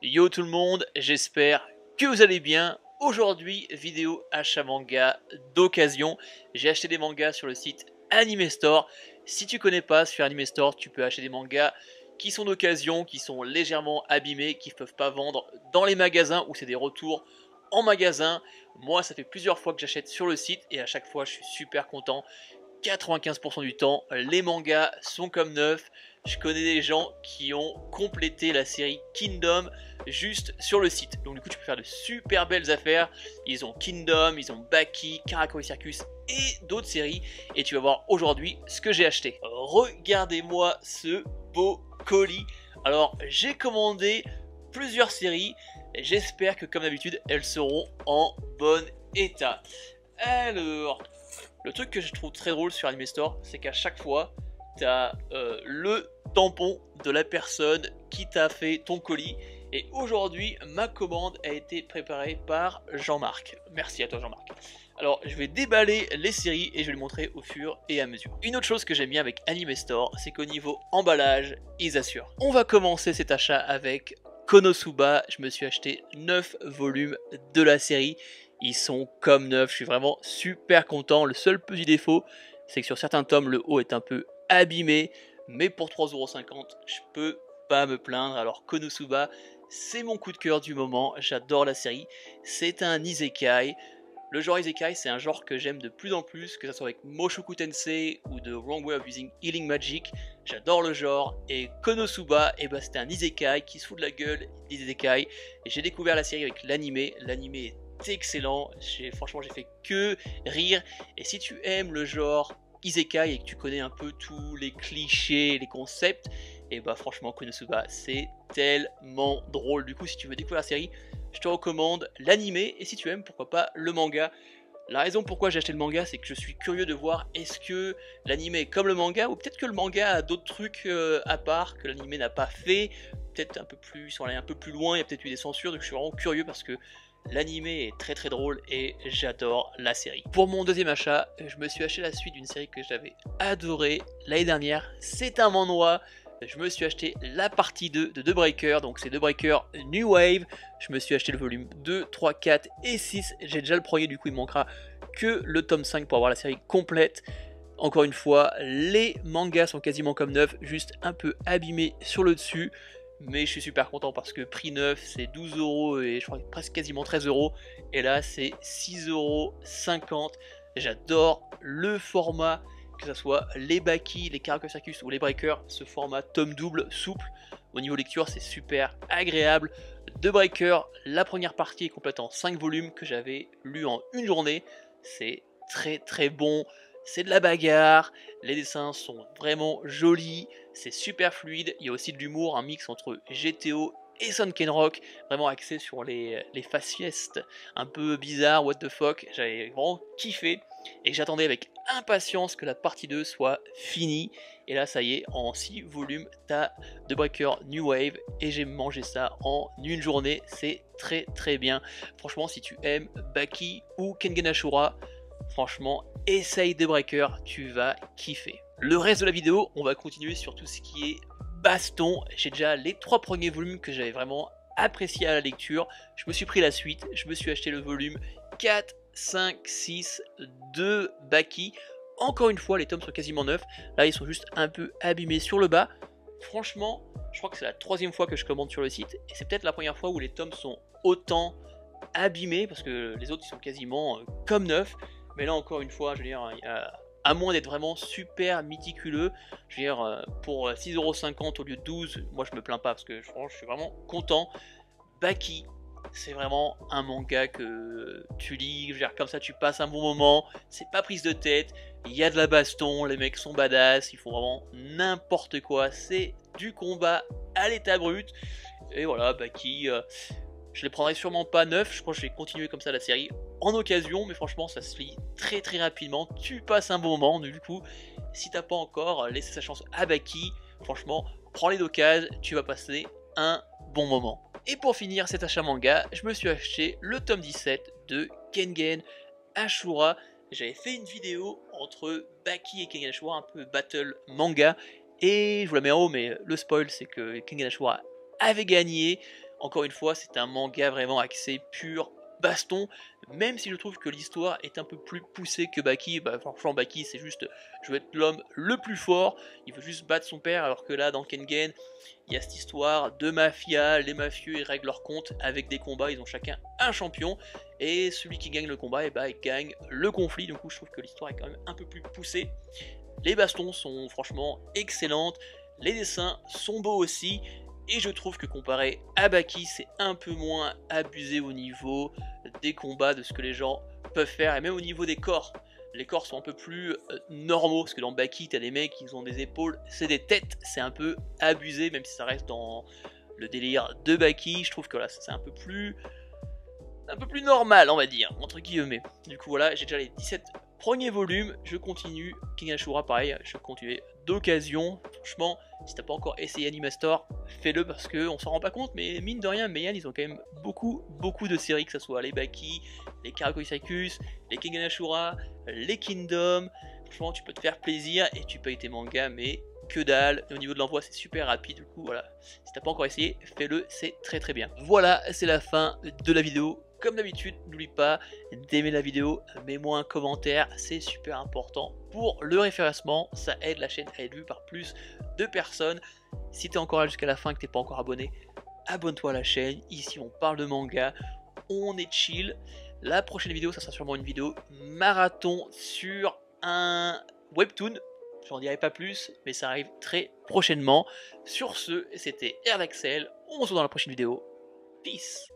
Yo tout le monde, j'espère que vous allez bien. Aujourd'hui, vidéo achat manga d'occasion. J'ai acheté des mangas sur le site Anime Store. Si tu connais pas sur Anime Store, tu peux acheter des mangas qui sont d'occasion, qui sont légèrement abîmés, qui ne peuvent pas vendre dans les magasins ou c'est des retours en magasin. Moi, ça fait plusieurs fois que j'achète sur le site et à chaque fois, je suis super content. 95% du temps, les mangas sont comme neufs. Je connais des gens qui ont complété la série Kingdom juste sur le site. Donc du coup, tu peux faire de super belles affaires. Ils ont Kingdom, ils ont Baki, Karakuri Circus et d'autres séries. Et tu vas voir aujourd'hui ce que j'ai acheté. Regardez-moi ce beau colis. Alors, j'ai commandé plusieurs séries. J'espère que comme d'habitude, elles seront en bon état. Alors, le truc que je trouve très drôle sur Anime Store, c'est qu'à chaque fois, tu as le tampon de la personne qui t'a fait ton colis. Et aujourd'hui, ma commande a été préparée par Jean-Marc. Merci à toi Jean-Marc. Alors, je vais déballer les séries et je vais les montrer au fur et à mesure. Une autre chose que j'aime bien avec Anime Store, c'est qu'au niveau emballage, ils assurent. On va commencer cet achat avec Konosuba. Je me suis acheté 9 volumes de la série. Ils sont comme neufs, je suis vraiment super content. Le seul petit défaut, c'est que sur certains tomes, le haut est un peu abîmé. Mais pour 3,50 €, je peux pas me plaindre. Alors Konosuba, c'est mon coup de cœur du moment. J'adore la série. C'est un isekai. Le genre isekai, c'est un genre que j'aime de plus en plus, que ce soit avec Mushoku Tensei ou The Wrong Way of Using Healing Magic. J'adore le genre. Et Konosuba, c'était un isekai qui se fout de la gueule des isekai. Et j'ai découvert la série avec l'anime. L'anime est excellent, franchement j'ai fait que rire. Et si tu aimes le genre isekai et que tu connais un peu tous les clichés, les concepts, et franchement Konosuba c'est tellement drôle. Du coup si tu veux découvrir la série, je te recommande l'anime, et si tu aimes pourquoi pas le manga. La raison pourquoi j'ai acheté le manga, c'est que je suis curieux de voir est-ce que l'anime est comme le manga, ou peut-être que le manga a d'autres trucs à part que l'anime n'a pas fait, peut-être un peu plus, ils sont allés un peu plus loin, il y a peut-être eu des censures, donc je suis vraiment curieux parce que l'anime est très très drôle et j'adore la série. Pour mon deuxième achat, je me suis acheté la suite d'une série que j'avais adorée l'année dernière. C'est un manhwa. Je me suis acheté la partie 2 de The Breaker, donc c'est The Breaker New Wave. Je me suis acheté le volume 2, 3, 4 et 6. J'ai déjà le premier, du coup il me manquera que le tome 5 pour avoir la série complète. Encore une fois, les mangas sont quasiment comme neufs, juste un peu abîmés sur le dessus. Mais je suis super content parce que prix neuf c'est 12 € et je crois presque quasiment 13 €. Et là c'est 6,50 €. J'adore le format, que ce soit les Baki, les Karakuri Circus ou les Breakers. Ce format tome double souple. Au niveau lecture c'est super agréable. The Breaker, la première partie est complète en 5 volumes que j'avais lu en une journée. C'est très très bon. C'est de la bagarre, les dessins sont vraiment jolis, c'est super fluide, il y a aussi de l'humour, un mix entre GTO et Sunken Rock, vraiment axé sur les faciès un peu bizarres, what the fuck. J'avais vraiment kiffé et j'attendais avec impatience que la partie 2 soit finie. Et là ça y est, en 6 volumes, t'as The Breaker New Wave et j'ai mangé ça en une journée, c'est très très bien. Franchement si tu aimes Baki ou Kengan Ashura, franchement, essaye The Breaker, tu vas kiffer. Le reste de la vidéo, on va continuer sur tout ce qui est baston. J'ai déjà les 3 premiers volumes que j'avais vraiment apprécié à la lecture. Je me suis pris la suite, je me suis acheté le volume 4, 5, 6 de Baki. Encore une fois, les tomes sont quasiment neufs. Là, ils sont juste un peu abîmés sur le bas. Franchement, je crois que c'est la 3e fois que je commande sur le site. Et c'est peut-être la première fois où les tomes sont autant abîmés, parce que les autres ils sont quasiment comme neufs. Mais là encore une fois, je veux dire, à moins d'être vraiment super méticuleux, je veux dire, pour 6,50 € au lieu de 12, moi je me plains pas parce que franchement je suis vraiment content. Baki, c'est vraiment un manga que tu lis, je veux dire, comme ça tu passes un bon moment, c'est pas prise de tête, il y a de la baston, les mecs sont badass, ils font vraiment n'importe quoi, c'est du combat à l'état brut. Et voilà, Baki, je les prendrai sûrement pas neuf, je pense que je vais continuer comme ça la série en occasion, mais franchement ça se lit très très rapidement, tu passes un bon moment. Du coup, si t'as pas encore laissé sa chance à Baki, franchement, prends-les d'occasion, tu vas passer un bon moment. Et pour finir cet achat manga, je me suis acheté le tome 17 de Kengan Ashura. J'avais fait une vidéo entre Baki et Kengan Ashura, un peu battle manga, et je vous la mets en haut, mais le spoil c'est que Kengan Ashura avait gagné. Encore une fois, c'est un manga vraiment axé pur baston, même si je trouve que l'histoire est un peu plus poussée que Baki. Bah, franchement, Baki, c'est juste, je veux être l'homme le plus fort, il veut juste battre son père, alors que là, dans Kengen, il y a cette histoire de mafia, les mafieux, ils règlent leur compte avec des combats, ils ont chacun un champion, et celui qui gagne le combat, et bah, il gagne le conflit. Du coup, je trouve que l'histoire est quand même un peu plus poussée. Les bastons sont franchement excellentes, les dessins sont beaux aussi, et je trouve que comparé à Baki, c'est un peu moins abusé au niveau des combats, de ce que les gens peuvent faire, et même au niveau des corps. Les corps sont un peu plus normaux, parce que dans Baki, t'as des mecs qui ont des épaules, c'est des têtes, c'est un peu abusé, même si ça reste dans le délire de Baki. Je trouve que là, c'est un peu plus normal, on va dire, entre guillemets. Du coup, voilà, j'ai déjà les 17 premiers volumes, je continue. King Ashura, pareil, je continue d'occasion. Franchement, si t'as pas encore essayé Animastor, fais-le parce que on s'en rend pas compte, mais mine de rien, Meian, ils ont quand même beaucoup de séries, que ce soit les Baki, les Karakuri Saikus, les King Ashura, les Kingdom. Franchement, tu peux te faire plaisir et tu payes tes mangas, mais que dalle. Et au niveau de l'envoi, c'est super rapide. Du coup, voilà, si t'as pas encore essayé, fais-le, c'est très bien. Voilà, c'est la fin de la vidéo. Comme d'habitude, n'oublie pas d'aimer la vidéo, mets-moi un commentaire, c'est super important pour le référencement, ça aide la chaîne à être vue par plus de personnes. Si tu es encore là jusqu'à la fin et que tu n'es pas encore abonné, abonne-toi à la chaîne. Ici on parle de manga, on est chill. La prochaine vidéo, ça sera sûrement une vidéo marathon sur un webtoon. J'en dirai pas plus, mais ça arrive très prochainement. Sur ce, c'était Erlaxel, on se retrouve dans la prochaine vidéo. Peace.